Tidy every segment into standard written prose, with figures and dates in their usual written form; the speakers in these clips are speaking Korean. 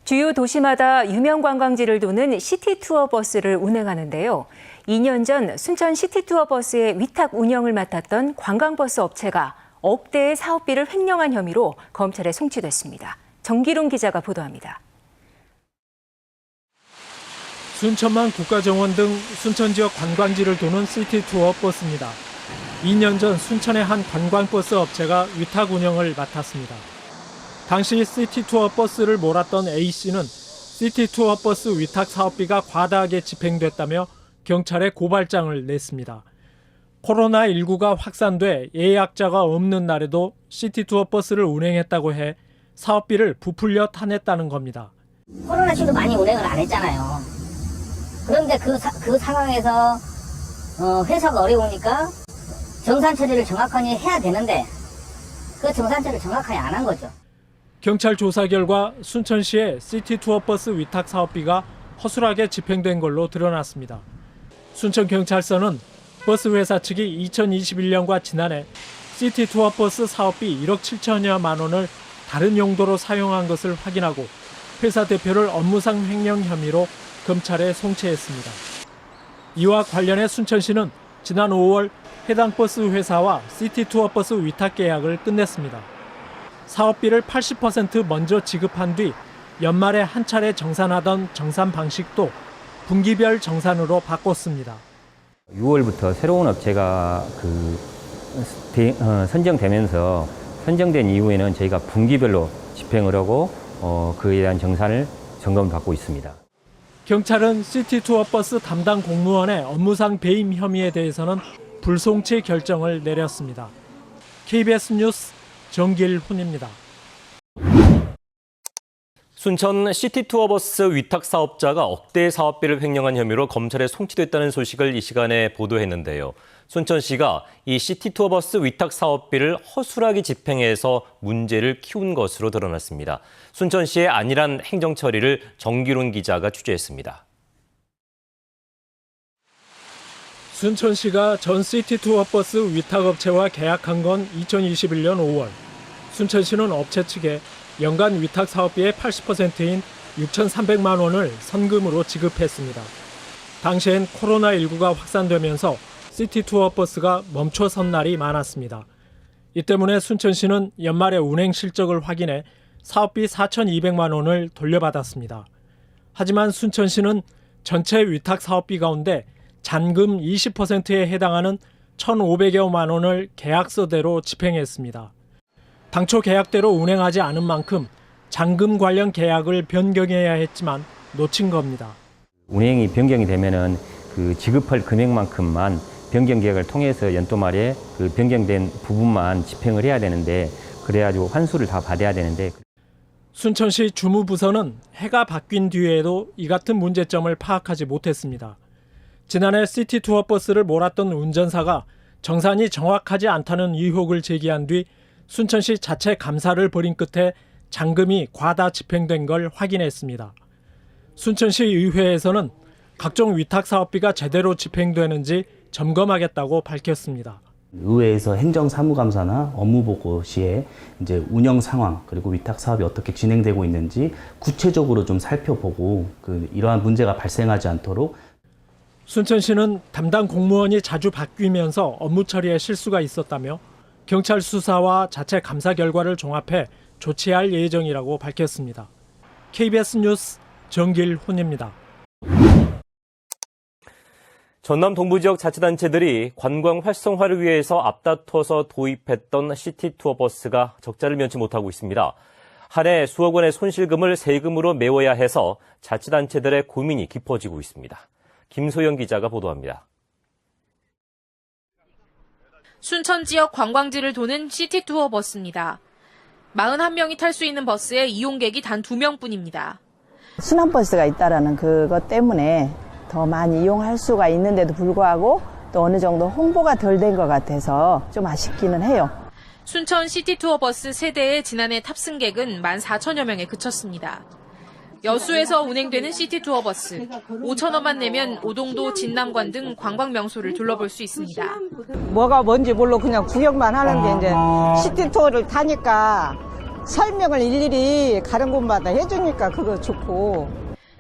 주요 도시마다 유명 관광지를 도는 시티투어 버스를 운행하는데요. 2년 전 순천 시티투어 버스의 위탁 운영을 맡았던 관광버스 업체가 억대의 사업비를 횡령한 혐의로 검찰에 송치됐습니다. 정기룡 기자가 보도합니다. 순천만 국가정원 등 순천 지역 관광지를 도는 시티투어 버스입니다. 2년 전 순천의 한 관광버스 업체가 위탁 운영을 맡았습니다. 당시 시티투어 버스를 몰았던 A씨는 시티투어 버스 위탁 사업비가 과다하게 집행됐다며 경찰에 고발장을 냈습니다. 코로나19가 확산돼 예약자가 없는 날에도 시티투어 버스를 운행했다고 해 사업비를 부풀려 타냈다는 겁니다. 코로나 시도 많이 운행을 안 했잖아요. 그런데 그 상황에서 회사가 어려우니까 정산 처리를 정확하게 해야 되는데 그 정산 처리를 정확하게 안 한 거죠. 경찰 조사 결과 순천시의 시티투어 버스 위탁 사업비가 허술하게 집행된 걸로 드러났습니다. 순천경찰서는 버스 회사 측이 2021년과 지난해 시티투어 버스 사업비 1억 7천여만 원을 다른 용도로 사용한 것을 확인하고 회사 대표를 업무상 횡령 혐의로 검찰에 송치했습니다. 이와 관련해 순천시는 지난 5월 해당 버스 회사와 시티투어 버스 위탁 계약을 끝냈습니다. 사업비를 80% 먼저 지급한 뒤 연말에 한 차례 정산하던 정산 방식도 분기별 정산으로 바꿨습니다. 6월부터 새로운 업체가 선정되면서 선정된 이후에는 저희가 분기별로 집행을 하고 그에 대한 정산을 점검을 받고 있습니다. 경찰은 시티투어 버스 담당 공무원의 업무상 배임 혐의에 대해서는 불송치 결정을 내렸습니다. KBS 뉴스 정길훈입니다. 순천 시티투어버스 위탁 사업자가 억대의 사업비를 횡령한 혐의로 검찰에 송치됐다는 소식을 이 시간에 보도했는데요. 순천시가 이 시티투어버스 위탁 사업비를 허술하게 집행해서 문제를 키운 것으로 드러났습니다. 순천시의 안일한 행정 처리를 정기룡 기자가 취재했습니다. 순천시가 전 시티투어버스 위탁업체와 계약한 건 2021년 5월. 순천시는 업체 측에 연간 위탁 사업비의 80%인 6,300만 원을 선금으로 지급했습니다. 당시엔 코로나19가 확산되면서 시티투어버스가 멈춰선 날이 많았습니다. 이 때문에 순천시는 연말에 운행 실적을 확인해 사업비 4,200만 원을 돌려받았습니다. 하지만 순천시는 전체 위탁 사업비 가운데 잔금 20%에 해당하는 1,500여만 원을 계약서대로 집행했습니다. 당초 계약대로 운행하지 않은 만큼 잔금 관련 계약을 변경해야 했지만 놓친 겁니다. 운행이 변경이 되면은 지급할 금액만큼만 변경 계약을 통해서 연도 말에 변경된 부분만 집행을 해야 되는데 그래가지고 환수를 다 받아야 되는데. 순천시 주무부서는 해가 바뀐 뒤에도 이 같은 문제점을 파악하지 못했습니다. 지난해 시티투어버스를 몰았던 운전사가 정산이 정확하지 않다는 의혹을 제기한 뒤 순천시 자체 감사를 벌인 끝에 잔금이 과다 집행된 걸 확인했습니다. 순천시 의회에서는 각종 위탁 사업비가 제대로 집행되는지 점검하겠다고 밝혔습니다. 의회에서 행정사무감사나 업무보고 시에 이제 운영 상황 그리고 위탁 사업이 어떻게 진행되고 있는지 구체적으로 좀 살펴보고 이러한 문제가 발생하지 않도록. 순천시는 담당 공무원이 자주 바뀌면서 업무 처리에 실수가 있었다며 경찰 수사와 자체 감사 결과를 종합해 조치할 예정이라고 밝혔습니다. KBS 뉴스 정길훈입니다. 전남 동부지역 자치단체들이 관광 활성화를 위해서 앞다퉈서 도입했던 시티투어버스가 적자를 면치 못하고 있습니다. 한 해 수억 원의 손실금을 세금으로 메워야 해서 자치단체들의 고민이 깊어지고 있습니다. 김소영 기자가 보도합니다. 순천 지역 관광지를 도는 시티투어 버스입니다. 41명이 탈 수 있는 버스에 이용객이 단 2명뿐입니다. 순환버스가 있다는 그것 때문에 더 많이 이용할 수가 있는데도 불구하고 또 어느 정도 홍보가 덜 된 것 같아서 좀 아쉽기는 해요. 순천 시티투어 버스 3대의 지난해 탑승객은 14,000여 명에 그쳤습니다. 여수에서 운행되는 시티투어 버스, 5,000원만 내면 오동도, 진남관 등 관광 명소를 둘러볼 수 있습니다. 뭐가 뭔지 모르고 그냥 구경만 하는데 이제 시티투어를 타니까 설명을 일일이 가는 곳마다 해주니까 그거 좋고.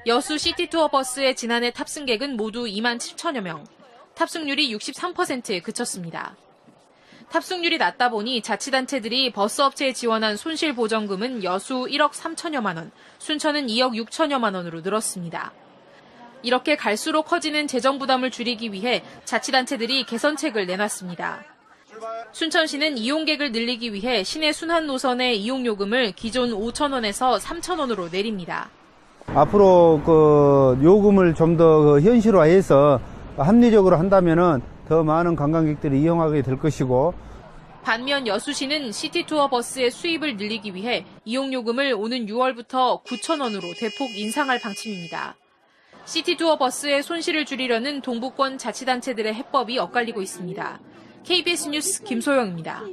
여수 시티투어 버스의 지난해 탑승객은 모두 2만 7천여 명. 탑승률이 63%에 그쳤습니다. 탑승률이 낮다 보니 자치단체들이 버스업체에 지원한 손실보전금은 여수 1억 3천여만 원, 순천은 2억 6천여만 원으로 늘었습니다. 이렇게 갈수록 커지는 재정 부담을 줄이기 위해 자치단체들이 개선책을 내놨습니다. 순천시는 이용객을 늘리기 위해 시내 순환 노선의 이용요금을 기존 5,000원에서 3,000원으로 내립니다. 앞으로 그 요금을 좀 더 현실화해서 합리적으로 한다면은 더 많은 관광객들이 이용하게 될 것이고, 반면 여수시는 시티투어 버스의 수입을 늘리기 위해 이용요금을 오는 6월부터 9,000원으로 대폭 인상할 방침입니다. 시티투어 버스의 손실을 줄이려는 동부권 자치단체들의 해법이 엇갈리고 있습니다. KBS 뉴스 김소영입니다.